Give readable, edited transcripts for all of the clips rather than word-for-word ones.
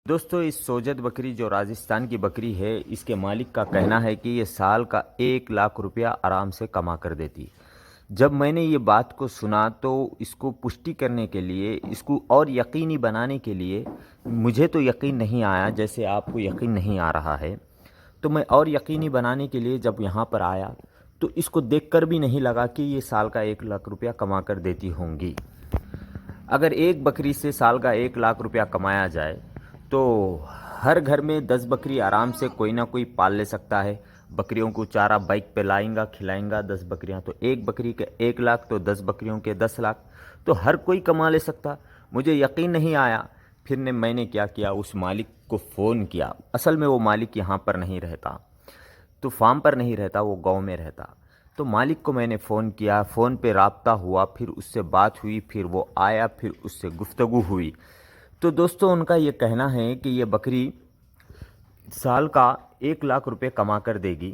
दोस्तों, इस सोजत बकरी जो राजस्थान की बकरी है, इसके मालिक का कहना है कि ये साल का 1 लाख रुपया आराम से कमा कर देती। जब मैंने ये बात को सुना तो इसको पुष्टि करने के लिए, इसको और यकीनी बनाने के लिए, मुझे तो यकीन नहीं आया जैसे आपको यकीन नहीं आ रहा है। तो मैं और यकीनी बनाने के लिए जब यहाँ पर आया तो इसको देखकर भी नहीं लगा कि ये साल का 1 लाख रुपया कमा कर देती होंगी। अगर एक बकरी से साल का 1 लाख रुपया कमाया जाए तो हर घर में 10 बकरी आराम से कोई ना कोई पाल ले सकता है। बकरियों को चारा बाइक पे लाएंगा, खिलाएंगा। 10 बकरियां तो एक बकरी के 1 लाख, तो 10 बकरियों के 10 लाख, तो हर कोई कमा ले सकता। मुझे यकीन नहीं आया। फिर मैंने क्या किया, उस मालिक को फ़ोन किया। असल में वो मालिक यहाँ पर नहीं रहता, तो फार्म पर नहीं रहता, वो गांव में रहता। तो मालिक को मैंने फ़ोन किया, फ़ोन पे राब्ता हुआ, फिर उससे बात हुई, फिर वो आया, फिर उससे गुफ्तगू हुई। तो दोस्तों, उनका ये कहना है कि ये बकरी साल का 1 लाख रुपए कमा कर देगी।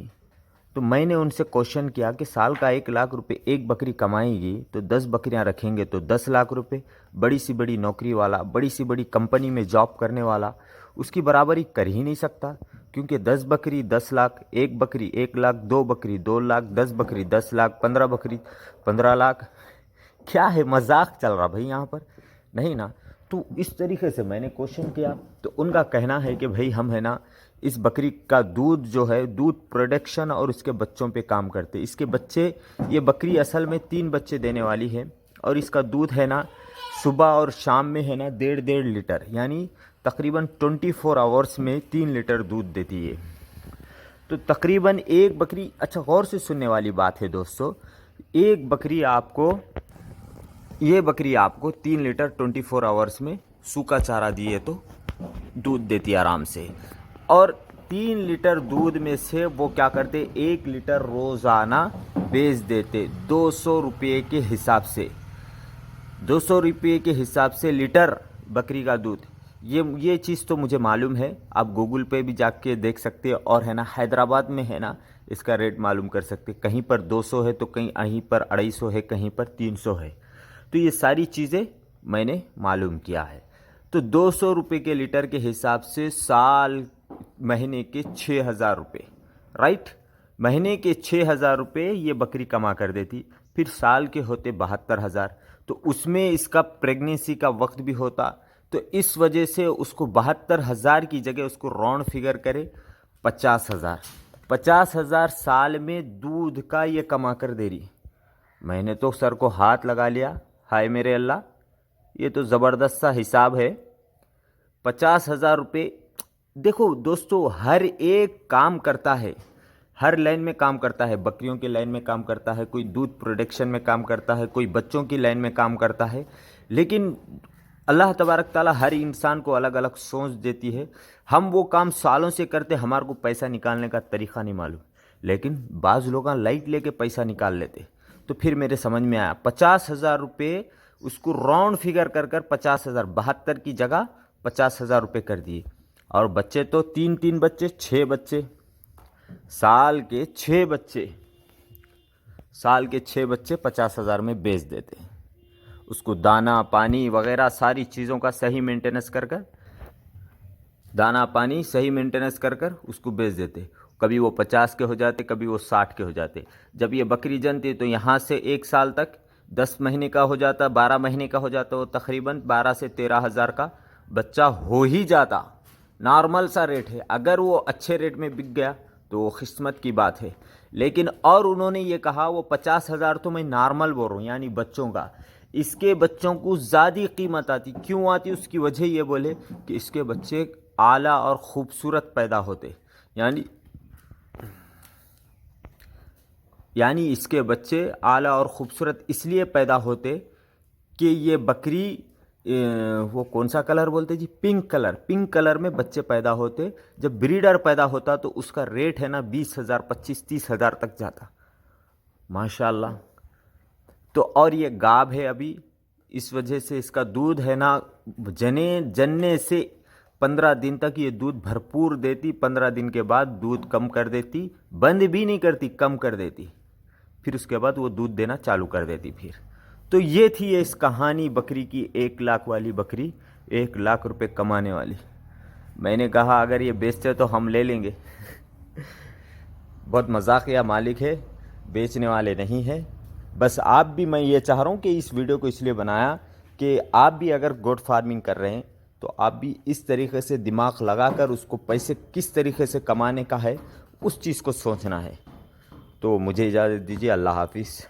तो मैंने उनसे क्वेश्चन किया कि साल का 1 लाख रुपए एक बकरी कमाएगी तो 10 बकरियां रखेंगे तो 10 लाख रुपए। बड़ी सी बड़ी नौकरी वाला, बड़ी सी बड़ी कंपनी में जॉब करने वाला उसकी बराबरी कर ही नहीं सकता, क्योंकि 10 बकरी 10 लाख, एक बकरी 1 लाख, 2 बकरी 2 लाख, 10 बकरी 10 लाख, 15 बकरी 15 लाख। क्या है, मजाक चल रहा भाई यहाँ पर? नहीं ना। तो इस तरीके से मैंने क्वेश्चन किया तो उनका कहना है कि भाई हम है ना, इस बकरी का दूध जो है, दूध प्रोडक्शन और उसके बच्चों पे काम करते। इसके बच्चे, ये बकरी असल में 3 बच्चे देने वाली है और इसका दूध है ना, सुबह और शाम में है ना 1.5 लीटर, यानी तकरीबन 24 आवर्स में 3 लीटर दूध देती है। तो तकरीबन एक बकरी, अच्छा गौर से सुनने वाली बात है दोस्तों, एक बकरी आपको, ये बकरी आपको 3 लीटर 24 आवर्स में सूखा चारा दिए तो दूध देती आराम से। और 3 लीटर दूध में से वो क्या करते, 1 लीटर रोज़ाना बेच देते 200 रुपये के हिसाब से। 200 रुपये के हिसाब से लीटर बकरी का दूध। ये चीज़ तो मुझे मालूम है, आप गूगल पे भी जाके देख सकते हैं। और है ना, हैदराबाद में है ना, इसका रेट मालूम कर सकते। कहीं पर 200 है तो कहीं पर 250 है, कहीं पर 300 है। तो ये सारी चीज़ें मैंने मालूम किया है। तो 200 रुपये के लीटर के हिसाब से साल, महीने के 6,000 रुपये, राइट, महीने के 6,000 रुपये ये बकरी कमा कर देती। फिर साल के होते 72,000, तो उसमें इसका प्रेगनेंसी का वक्त भी होता। तो इस वजह से उसको 72,000 की जगह उसको राउंड फिगर करे 50,000। 50,000 साल में दूध का ये कमा कर दे रही। मैंने तो सर को हाथ लगा लिया, हाय मेरे अल्लाह, ये तो ज़बरदस्त सा हिसाब है। 50,000 रुपये। देखो दोस्तों, हर एक काम करता है, हर लाइन में काम करता है। बकरियों की लाइन में काम करता है, कोई दूध प्रोडक्शन में काम करता है, कोई बच्चों की लाइन में काम करता है। लेकिन अल्लाह तबारक ताला हर इंसान को अलग अलग सोच देती है। हम वो काम सालों से करते, हमारे को पैसा निकालने का तरीका नहीं मालूम, लेकिन बाज़ लोग लाइट लेके पैसा निकाल लेते। तो फिर मेरे समझ में आया, 50,000 रुपये उसको राउंड फिगर कर कर 50,000, 72 की जगह 50,000 रुपये कर दिए। और बच्चे तो 3 बच्चे, 6 बच्चे, साल के 6 बच्चे, साल के 6 बच्चे 50,000 में बेच देते। उसको दाना पानी वगैरह सारी चीज़ों का सही मेंटेनेंस कर कर, दाना पानी सही मेंटेनेंस कर कर उसको बेच देते। कभी वो 50 के हो जाते, कभी वो 60 के हो जाते। जब ये बकरी जनती तो यहाँ से 1 साल तक 10 महीने का हो जाता, 12 महीने का हो जाता, वो तकरीबन 12 से 13,000 का बच्चा हो ही जाता। नॉर्मल सा रेट है। अगर वो अच्छे रेट में बिक गया तो वो किस्मत की बात है। लेकिन और उन्होंने ये कहा, वो 50,000 तो मैं नॉर्मल बोल रहा हूँ, यानी बच्चों का। इसके बच्चों को ज़्यादा कीमत आती। क्यों आती? उसकी वजह ये बोले कि इसके बच्चे आला और ख़ूबसूरत पैदा होते, यानी इसके बच्चे आला और ख़ूबसूरत इसलिए पैदा होते कि ये बकरी, वो कौन सा कलर बोलते जी, पिंक कलर, पिंक कलर में बच्चे पैदा होते। जब ब्रीडर पैदा होता तो उसका रेट है ना 20,000, 25-30,000 तक जाता, माशाल्लाह। तो और ये गाभ है अभी, इस वजह से इसका दूध है ना, जनने से 15 दिन तक ये दूध भरपूर देती। 15 दिन के बाद दूध कम कर देती, बंद भी नहीं करती, कम कर देती। फिर उसके बाद वो दूध देना चालू कर देती फिर। तो ये थी इस कहानी बकरी की, 1 लाख वाली बकरी, 1 लाख रुपए कमाने वाली। मैंने कहा अगर ये बेचते तो हम ले लेंगे। बहुत मजाकिया मालिक है, बेचने वाले नहीं है। बस आप भी, मैं ये चाह रहा हूँ कि इस वीडियो को इसलिए बनाया कि आप भी अगर गोट फार्मिंग कर रहे हैं तो आप भी इस तरीके से दिमाग लगाकर उसको पैसे किस तरीके से कमाने का है, उस चीज़ को सोचना है। तो मुझे इजाज़त दीजिए, अल्लाह हाफिज़।